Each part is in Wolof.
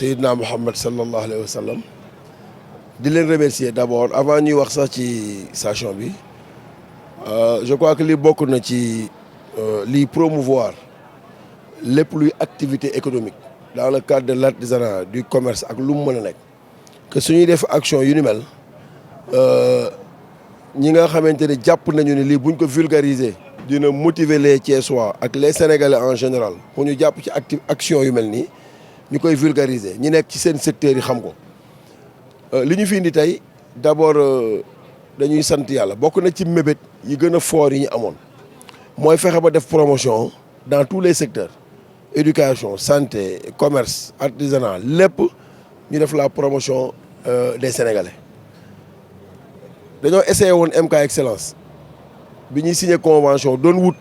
Seydina Mohamed sallallahu alayhi wa sallam di leen remercier d'abord avant ñuy wax sax ci station bi je crois que li bokk na ci liy promouvoir lépp luy activité économique dans le cadre de l'artisanat du commerce ak lu mu mën a nekk que suñuy def action yu ni mel ñi nga xamante ne jàpp nañu ne lii buñ ko vulgariser dina motiver les Thiessois ak les Sénégalais en général pour ñu jàpp ci action yu mel nii ñu koy vulgariser ñi nekk ci seen secteur yi xam ko li ñu fi indi tey d'abord dañuy sant yàlla bokk na ci mébét yi gën a fort yi ñu amoon mooy fexe ba def promotion dans tous les secteurs éducation santé commerce artisanat lépp ñu def la promotion des Sénégalais dañoo essayé woon MK Excellence bi ñuy signé convention doon wut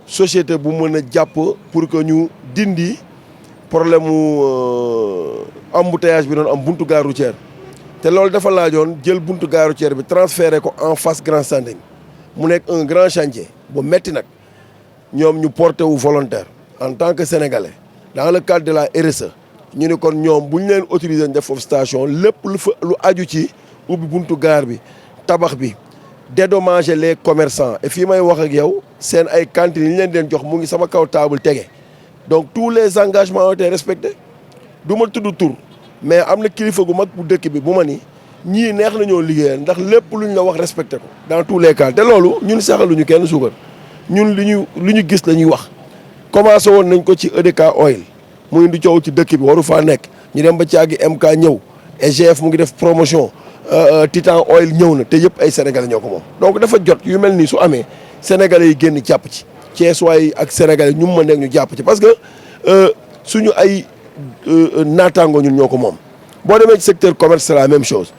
société bu mën a jàpp pour que ñu dindi problème mu embouteillage bi doon am buntu gare routière te loolu dafa laajoon jël buntu gare routière bi transféré ko en face Grand Standing mu nekk un grand chantier bu metti nag ñoom ñu porté wu volontaire en tant que sénégalais dans le cadre de la RSE ñu ne kon ñoom bu ñu leen autorisé ñu def foofu station lépp lu aju ci ubbi buntu gare bi tabax bi dédommager les commerçants et fii may wax ak yow seen ay cantines yi ñu leen den jox mu ngi sama kaw table tege donc tous les engagements ont été respectés du ma tudd tur mais am na kilifa gu mag bu dëkk bi bu ma ni ñii neex nañoo liggéeyal ndax lépp lu ñu la wax respecté ko dans tous les cas te loolu ñun saxaluñu kenn suukar ñun li ñu gis la ñuy wax commencé woon nañ ko ci EDK Oil mu indi coow ci dëkk bi waru faa nekk ñu dem ba caagi MK ñëw EGF mu ngi def promotion Titan Oil ñëw na te yëpp ay sénégalais ñoo ko moom donc dafa jot yu mel nii su amee sénégalais yi génn jàpp ci Thiessois yi ak sénégalais ñu mën nekk ñu jàpp ci parce que suñu ay naataango ñun ñoo ko moom boo demee ci secteur commerce c'est la même chose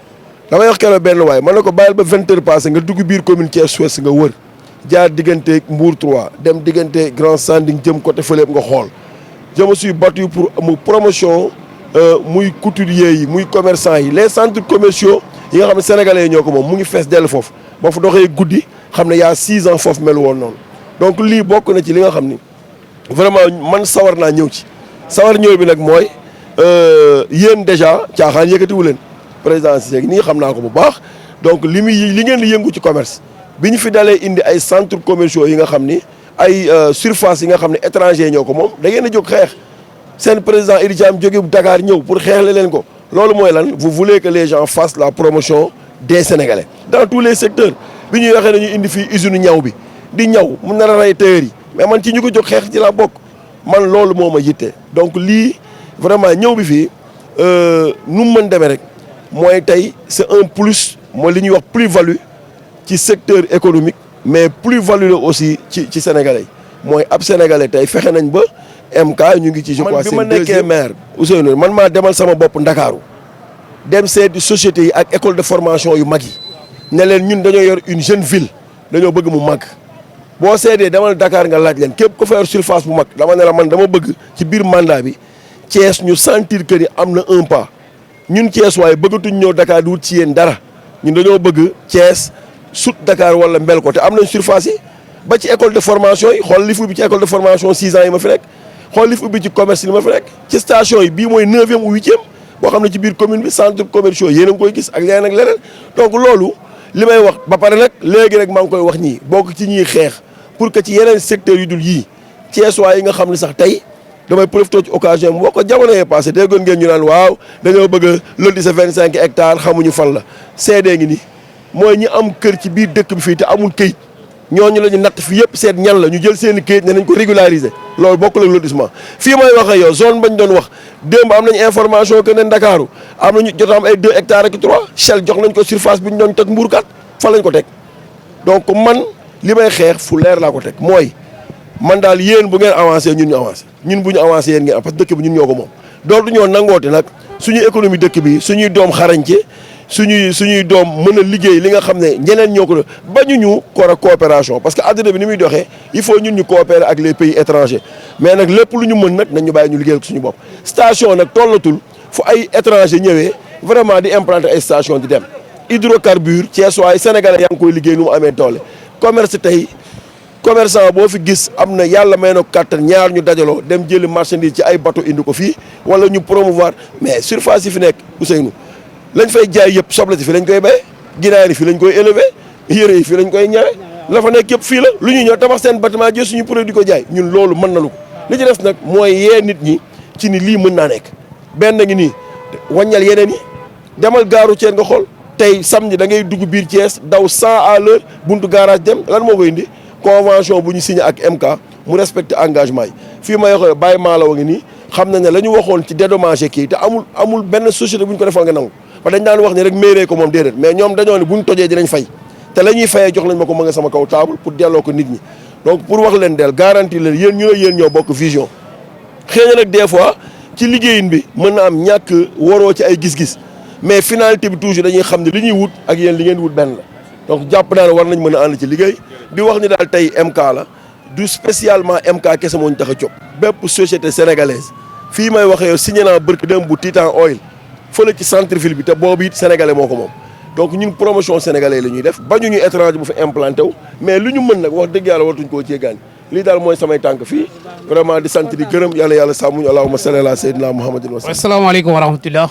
damay wax keroog benn waaye man na ko bàyyil ba 20 heures passé nga dugg biir commune Thiès Ouest nga wër jaar diggante Mbour 3 dem diggante Grand Standing jëm côté fële nga xool je me suis battu pour mu promotion muy couturier yi muy commerçant yi les centres commerciaux yi nga xam ne sénégalais yi ñoo ko moom mu ngi fees dell foofu boo fa doxee guddi xam ne y'a 6 ans foofu mel woon noonu donc lii bokk na ci li nga xam ni vraiment man sawar naa ñëw ci sawar ñëw bi nag mooy yéen déjà caaxaan yëkkatiwu leen président Cissé nii xam naa ko bu baax donc li ngeen di yëngu ci commerce bi ñu fi dalee indi ay centres commerciaux yi nga xam ni ay surface yi nga xam ne étranger ñoo ko moom da ngeen a jóg xeex seen président Idi Thiam jóge Dakar ñëw pour xeexle leen ko loolu mooy lan vous voulez que les gens fassent la promotion des Sénégalais dans tous les secteurs bi ñuy waxee nañu indi fii usine ñaw bi di ñaw mun na rey tailleur yi mais man ci ñu ko jóg xeex ci la bokk man loolu moo ma yitte donc lii vraiment ñëw bi fii nu mu mën demee rek mooy tey c'est un plus mooy li ñuy wax plus-value ci secteur économique mais plus-value la aussi ci sénégalais mooy ab sénégalais tey fexe nañ ba MK ñu ngi ci je crois. man bi ma nekkee maire Ousseynou man maa demal sama bopp Ndakaaru dem seeti sociétés yi ak école de formation yu mag yi ne leen ñun dañoo yor une jeune ville dañoo bëgg mu màgg boo seedee demal Dakar nga laaj leen képp ko fa yor surface bu mag dama ne la man dama bëgg ci biir mandat bi Thiès ñu sentir que ni am na un pas ñun Thiès waaye bëggatuñ ñëw Dakar di wut ci yéen dara ñun dañoo bëgg Thiès sut Dakar wala mbel ko te am nañ surface yi ba ci école de formation yi xool li fi ubbi ci école de formation 6 ans yi ma fi nekk xool li fi ubbi ci commerce yi ma fi nekk ci station yi bii mooy 9e ou 8e boo xam ne ci biir commune bi centre commerciaux yéen a ngi koy gis ak leneen ak leneen donc loolu li may wax ba pare nag léegi rek maa ngi koy wax ñii bokk ci ñiy xeex pour que ci yeneen secteurs yu dul yii Thiessois yi nga xam ne sax tey damay profité ci occasion boo ko jamono yee passé déggoon ngeen ñu naan waaw dañoo bëgg a loti sa 25 hectares xamuñu fan la seedee ngi ni mooy ñi am kër ci biir dëkk bi fii te amul këyit ñooñu la ñu natt fi yëpp seet ñan la ñu jël seen i këyit ne nañ ko régulariser loolu bokkul ak lotissement fii may wax ak yow zone bañ doon wax démb am nañu information que ne Ndakaaru am nañu jot am ay 2 hectares ak 3 Shell jox nañ ko surface bi ñu doon teg mbuurkat fan lañ ko teg donc man li may xeex fu leer laa ko teg mooy man daal yéen bu ngeen avancé ñun ñu avancé ñun bu ñu avancé yéen ngeen am parce que dëkk bi ñun ñoo ko moom dootu ñoo nangoote nag suñu économie dëkk bi suñuy doom xarañ ci suñuy doom mën a liggéey li nga xam ne ñeneen ñoo ko bañuñu ko coopération parce que àddina bi ni muy doxee il faut ñun ñu coopérer ak les pays étrangers mais nag lépp lu ñu mën nag nañ ñu bàyyi ñu liggéeyal ko suñu bopp station nag tollatul fu ay étranger ñëwee vraiment di implanter ay station di dem hydrocarbure Thiessois ay sénégalais yaa ngi koy liggéey nu mu amee doole commerce tey commerçant boo fi gis am na yàlla may na kàttan ñaar ñu dajaloo dem jëli marchandise ci ay bateau indi ko fii wala ñu promouvoir mais surface yi fi nekk Ousseynou lañ fay jaay yëpp soble si fi lañ koy béy ginaar yi fii lañ koy élevé yére yi fii lañ koy ñawe la fa nekk yëpp fii la lu ñuy ñëw tabax seen bâtiment jël suñu produit ko jaay ñun loolu mën na lu ko li ci des nag mooy yee nit ñi ci ni lii mën naa nekk benn ngi nii wàññal yeneen yi demal gaaru Thiès nga xool tey samedi da ngay dugg biir Thiès daw 100 à l'heure buntu garage dem lan moo koy indi convention bu ñu signé ak MK mu respecté engagement yi fii may waxee bàyyi maa la wa ngi nii xam na ne la ñu waxoon ci dédommagé kii te amul benn société bu ñu ko defal nga nangu parce que dañ daan wax ni rek mairie ko moom déedéet mais ñoom dañoo ne bu ñu tojee dinañ fay te la ñuy fayee jox lañ ma ko ma nga sama kaw table pour delloo ko nit ñi donc pour wax leen del garantie leen yéen ñu ne yéen ñoo bokk vision xëy na nag des fois ci liggéeyin bi mën na am ñàkk waroo ci ay gis-gis mais finalité bi toujours dañuy xam ne li ñuy wut ak yéen li ngeen wut benn la donc jàpp naa ne war nañ mën a ànd ci liggéey di wax ni daal tey MK la du spécialement MK kese moo ñu tax a jóg bépp société sénégalaise fii may waxee signé naa bërki dem bu Titan Oil fële ci centre-ville bi te boobu it sénégalais moo ko moom donc ñun promotion sénégalais la ñuy def bañu ñu étranger bu fi implanté wu mais lu ñu mën nag wax dëgg yàlla wartuñ koo cee gaañ lii daal mooy samay tànk fii vraiment di sant di gërëm yàlla sàmmuñu allahumma salli ala sayyidina muhammadin wa sallam. asalaamaaleykum wa rahmatullah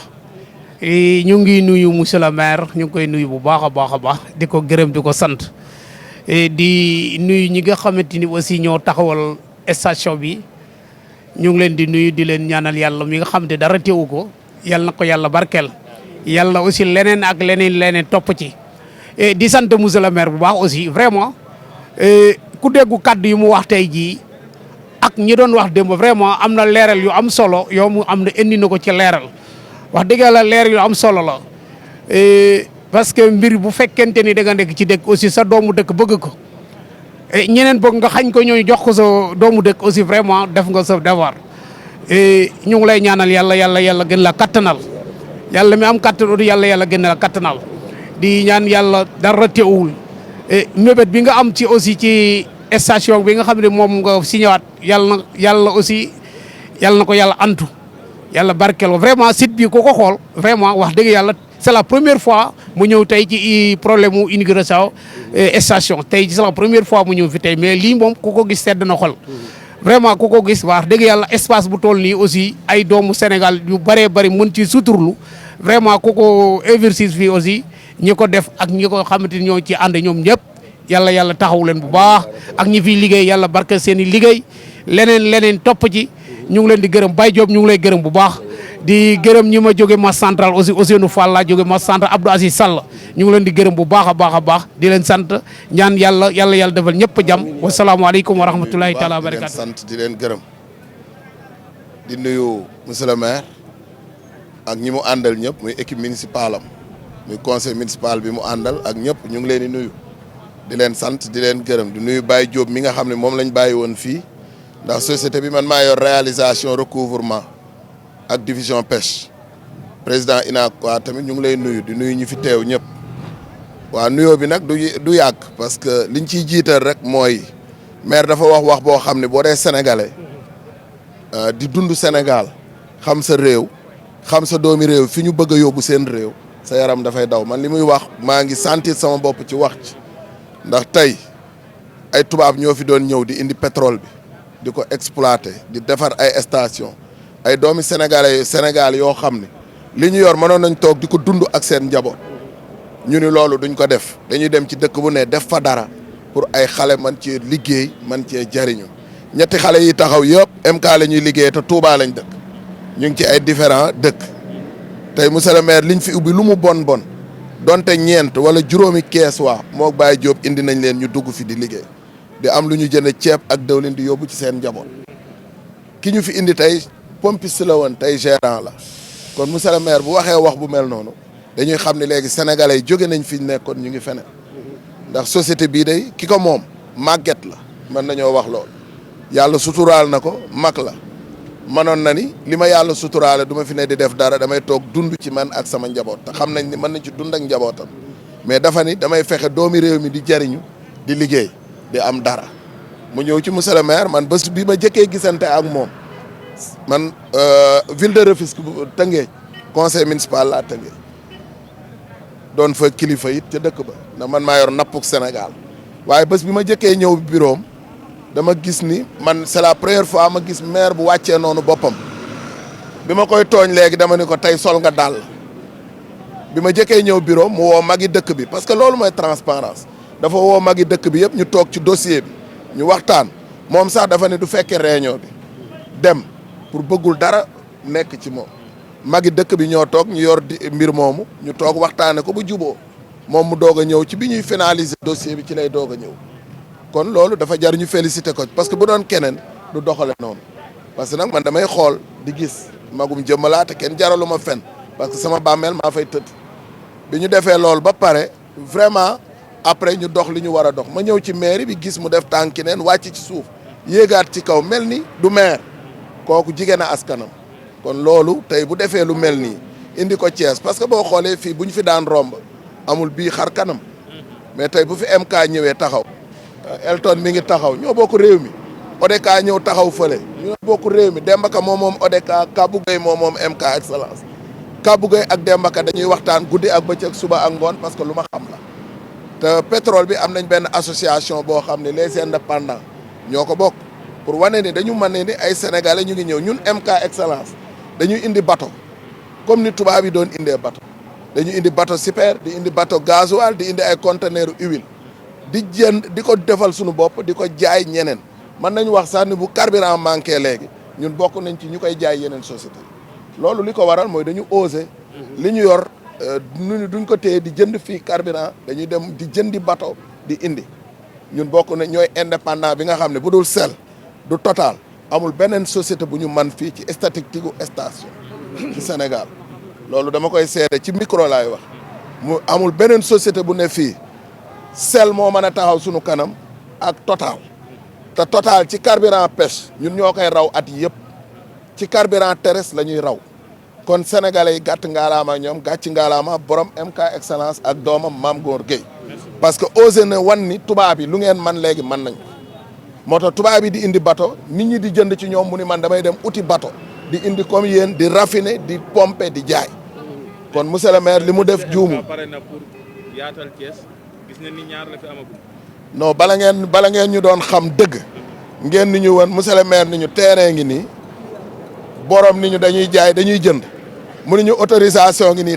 ñu ngi nuyu monsieur le maire ñu ngi koy nuyu bu baax a baax di ko gërëm di ko sant di nuyu ñi nga xamante ni aussi ñoo taxawal station bi ñu ngi leen di nuyu di leen ñaanal yàlla mi nga xam ne dara teewu ko yàlla na ko yàlla barkeel yàlla aussi leneen ak leneen topp ci di sant monsieur le maire bu baax aussi vraiment ku déggu kaddu yi mu wax tey jii ak ñi doon wax démb vraiment am na leeral yu am solo yow mu am na indi na ko ci leeral wax dëgg yàlla leeral yu am solo la parce que mbir bu fekkente ni da nga nekk ci dëkk aussi sa doomu dëkk bëgg ko ñeneen bëgg nga xañ ko ñooñu jox ko sa doomu dëkk aussi vraiment def nga sa devoir ñu ngi lay ñaanal yàlla gën la kattanal yàlla mi am kattan aussi yàlla gën la kattanal di ñaan yàlla dara teewul mébét bi nga am ci aussi ci station bi nga xam ne moom nga signéwaat yàlla aussi yàlla na ko yàlla antu yàlla barkeel ko vraiment site bi ku ko xool vraiment wax dëgg yàlla c'est la première fois mu ñëw tey ci problème mu inauguration station tey c'est la première fois mu ñëw fi tey mais lii moom ku ko gis sedd na xol vraiment ku ko gis wax dëgg yàlla espace bu toll nii aussi ay doomu Sénégal yu bëree bëri mën ci suturlu vraiment ku ko investir fii aussi ñi ko def ak ñi ko xamante ni ñoo ci ànd ñoom ñëpp yàlla taxaw leen bu baax ak ñi fiy liggéey yàlla barke seen i liggéey leneen topp ci ñu ngi leen di gërëm Baye Diop ñu ngi lay gërëm bu baax di gërëm ñi ma jóge Mass Central aussi Ousseynou Fall laa jóge Mass Central Abdou Aziz Sall ñu ngi leen di gërëm bu baax a baax di leen sant ñaan yàlla defal ñëpp jàmm wasalaamaaleykum wa rahmatulahi taala wa barakatu sant di leen gërëm di nuyu monsieur le maire ak ñi mu àndal ñëpp muy équipe municipale am muy conseil municipal bi mu àndal ak ñëpp ñu ngi leen di nuyu di leen sant di leen gërëm di nuyu Baye Diop mi nga xam ne moom lañ bàyyi woon fii ndax société bi man maa yor réalisation recouvrement ak division pêche président INACOI tamit ñu ngi lay nuyu di nuyu ñi fi teew ñëpp waaw nuyoo bi nag du yàgg parce que liñ ciy jiital rek mooy maire dafa wax boo xam ne boo dee sénégalais di dund Sénégal xam sa réew xam sa doomi réew fi ñu bëgg a yóbbu seen réew sa yaram dafay daw man li muy wax maa ngi sentir sama bopp ci wax ci ndax tey ay tubaab ñoo fi doon ñëw di indi pétrole bi di ko exploiter di defar ay station ay doomi Sénégal yoo xam ne li ñu yor mënoon nañ toog di ko dund ak seen njaboot ñu ni loolu duñ ko def dañuy dem ci dëkk bu ne def fa dara pour ay xale man cee liggéey man cee jariñu ñetti xale yi taxaw yëpp MK la ñuy liggéey te Touba lañ dëkk ñu ngi ci ay différents dëkk tey monsieur le maire liñ fi ubbi lu mu bon donte ñeent wala juróomi kees waa moo Baye Diop indi nañ leen ñu dugg fi di liggéey di am lu ñu jënd ceeb ak dawlin di yóbbu ci seen njaboot ki ñu fi indi tey pompiste la woon tey gérant la kon monsieur le maire bu waxee wax bu mel noonu dañuy xam ne léegi sénégalais yi jóge nañ fi ñu nekkoon ñu ngi feneen ndax société bii day ki ko moom màgget la mën nañoo wax loolu yàlla suturaal na ko mag la mënoon na ni li ma yàlla suturaale du ma fi ne di def dara damay toog dund ci man ak sama njaboot te xam nañ ni mën nañ ci dund ak njabootam mais dafa ni damay fexe doomi réew mi di jariñu di liggéey di am dara mu ñëw ci monsieur le maire man bés bi ma jëkkee gisante ak moom man ville de Rufisque bu Tëngéej conseil municipal laa Tëngéej doon fa kilifa it ca dëkk ba ndax man maa yor nappuk Sénégal waaye bés bi ma jëkkee ñëw bureau dama gis ni man c'est la première fois ma gis maire bu wàccee noonu boppam bi ma koy tooñ léegi dama ni ko tey sol nga dàll bi ma jëkkee ñëw bureau mu woo magi dëkk bi parce que loolu mooy transparence dafa woo magi dëkk bi yëpp ñu toog ci dossier bi ñu waxtaan moom sax dafa ne du fekkee réunion bi dem pour bëggul dara nekk ci moom magi dëkk bi ñoo toog ñu yor mbir moomu ñu toog waxtaane ko ba juboo moom mu doog a ñëw ci bi ñuy finaliser dossier bi ci lay doog a ñëw kon loolu dafa jar ñu féliciter ko parce que bu doon keneen du doxale noonu parce que nag man damay xool di gis magum jëmmalaate kenn jaralu ma fen parce que sama bàmmeel maa fay tëdd bi ñu defee loolu ba pare vraiment après ñu dox li ñu war a dox ma ñëw ci mairie bi gis mu def tànki neen wàcc ci suuf yéegaat ci kaw mel ni du maire kooku jigéen a askanam kon loolu tey bu defee lu mel nii indi ko Thiès parce que boo xoolee fii bu ñu fi daan romb amul bii xar kanam mais tey bu fi MK ñëwee taxaw Elton mi ngi taxaw ñoo bokk réew mi ODK ñëw taxaw fële ñoo bokk réew mi Demba Ka moom ODK Kabou Gueye moom MK Excellence Kabou Gueye ak Demba Ka dañuy waxtaan guddi ak bëccëg suba ak ngoon parce que lu ma xam la te pétrole bi am nañ benn association boo xam ne les indépendants ñoo ko bokk pour wane ni dañu mën ne ni ay sénégalais ñu ngi ñëw ñun MK Excellence dañuy indi bateau comme ni tubaab yi doon indee bateau dañu indi bateau super di indi bateau gasoil di indi ay conteneur huile di jënd di ko defal suñu bopp di ko jaay ñeneen mën nañu wax sax ni bu carburant manqué léegi ñun bokk nañ ci ñu koy jaay yeneen société loolu li ko waral mooy dañu osé li ñu yor duñ ko téye di jënd fii carburant dañuy dem di jëndi bateau di indi ñun bokk nañ ñooy indépendant bi nga xam ne bu dul sel du Total amul beneen société bu ñu man fii ci statistique gu station ci Sénégal loolu dama koy seede ci micro laay wax mu amul beneen société bu ne fii sel moo mën a taxaw sunu kanam ak Total te Total ci carburant pêche ñun ñoo koy raw at yëpp ci carburant terrestre la ñuy raw kon sénégalais yi gàtt ngaalaama ñoom gàcc ngaalaama borom MK Excellence ak doomam Mame Gor Gueye parce que osé na wan ni tubaab yi lu ngeen man léegi mën nañ moo tax tubaab yi di indi bateau nit ñi di jënd ci ñoom mu ni man damay dem uti bateau di indi comme yéen di raffiner di pomper di jaay kon monsieur le maire li mu def juumul pare na pour yaatal Thiès gis na ni ñaar la fi amagum. non bala ngeen ñu doon xam dëgg ngeen ni ñu woon monsieur le maire ni ñu terrain ngi nii borom ni ñu dañuy jaay dañuy jënd mu ni ñu autorisation ngi nii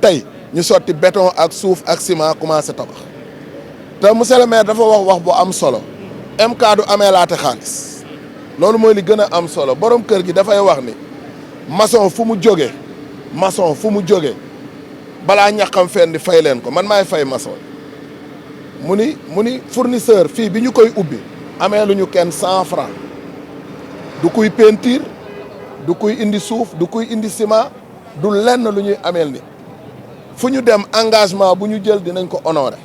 tey ñu sotti béton ak suuf ak ciment commencé tabax te monsieur le maire dafa wax bu am solo MK du amee laate xaalis loolu mooy li gën a am solo borom kër gi dafay wax ni maçon fu mu jógee balaa ñaqam fenn di fay leen ko man maay fay maçon mu ni fournisseur fii bi ñu koy ubbi amee lu ñu kenn 100 francs du kuy peinture du kuy indi suuf du kuy indi ciment du lenn lu ñuy ameel ni fu ñu dem engagement bu ñu jël dinañ ko honorer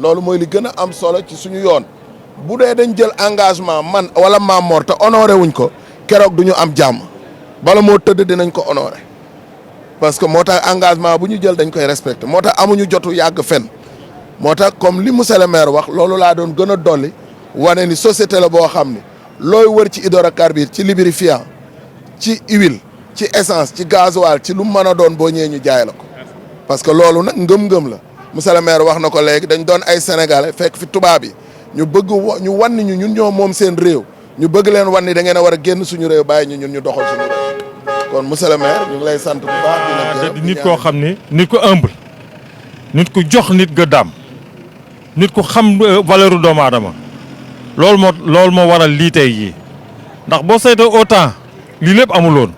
loolu mooy li gën a am solo ci suñu yoon bu dee dañ jël engagement man wala Mame Mor te honoré wuñ ko keroog du ñu am jàmm bala moo tëdd dinañ ko honoré parce que moo tax engagement bu ñu jël dañ koy respecté moo tax amuñu jotu yàgg fen moo tax comme li monsieur le maire wax loolu laa doon gën a dolli wane ni société la boo xam ni looy wër ci hydrocarbure ci lubrifiant ci huile ci essence ci gasoil ci lu mën a doon boo ñëwee ñu jaay la ko parce que loolu nag ngëm-ngëm la monsieur le maire wax na ko léegi dañ doon ay sénégalais fekk fi tubaab yi ñu bëgg ñu wan ni ñun ñoo moom seen réew ñu bëgg leen wan ni da ngeen a war a génn suñu réew bàyyi ñun ñu doxal suñu réew kon monsieur le maire ñu ngi lay sant bu baax. di nit koo xam ni nit ku humble nit ku jox nit gëddaam nit ku xam valeur doomu aadama loolu moo waral lii tey jii ndax boo saytoo autant lii lépp amuloon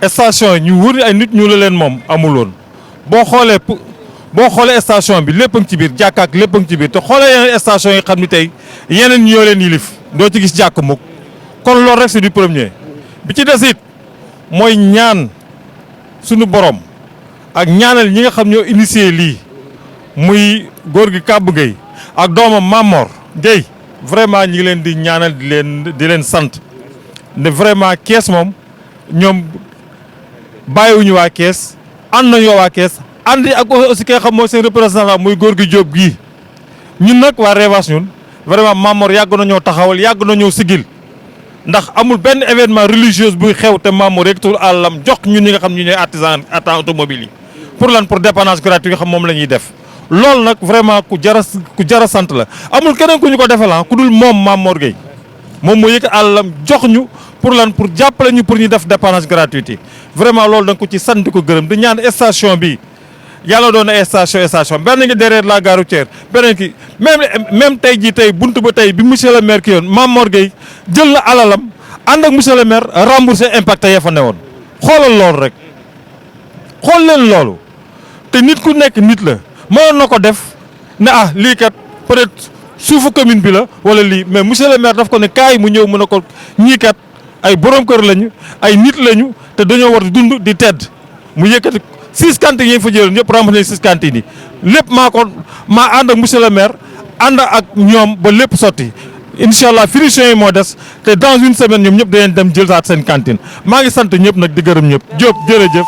station yi ñu wër ay nit ñu la leen moom amuloon boo xoolee station bi lépp a ngi ci biir jàkka ak lépp a ngi ci biir te xoolee yeneen station yi xam ni tey yeneen ñoo leen yilif doo ci gis jàkk mukk kon loolu rek c'est du premier bi ci des it mooy ñaan suñu borom ak ñaanal ñi nga xam ñoo initié lii muy góor gi Kabou Gueye ak doomam Mame Mor Gueye vraiment ñi ngi leen di ñaanal di leen sant ne vraiment Thiès moom ñoom bàyyiwuñu waa Thiès ànd nañoo waa Thiès ànd ak aussi ki nga xam mooy seen représentant muy góor gi Diop gii ñun nag waa Revache ñun vraiment Mame Mor yàgg nañoo taxawal yàgg nañoo sigil ndax amul benn événement religieux buy xew te Mame Mor yëkkatul àllam jox ñun ñi nga xam ñu ñooy artisan automobile yi pour lan pour dépannage gratuit nga xam moom la ñuy def loolu nag vraiment ku jara sant la amul keneen ku ñu ko defal ku dul moom Mame Mor Gueye moom moo yëkk àllam jox ñu pour lan pour jàppale ñu pour ñu def dépannage gratuite yi vraiment loolu da nga ko ci sant di ko gërëm di ñaan station bi yàlla doon na station benn ngi derrière la gare routière beneen ki même tey jii tey buntu ba tey bi monsieur le maire ki yoon Mame Mor Gueye jël na alalam ànd ak monsieur le maire remboursé impacté ya fa newoon xoolal loolu rek xool leen loolu te nit ku nekk nit la mënoon na ko def ne lii kat peut-être suufu commune bi la wala lii mais monsieur le maire daf ko ne kaay mu ñëw mën a ko ñii kat ay borom kër lañu ay nit lañu te dañoo war di dund di tedd mu yëkkati 6 cantines yi fa jëloon ñëpp remboursé 6 cantines yi lépp maa ànd ak monsieur le maire ànd ak ñoom ba lépp sotti incha allah finition yi moo des te dans une semaine ñoom ñëpp dañuy dem jël saat seen cantine maa ngi sant ñëpp nag di gërëm ñëpp Diop jërëjëf.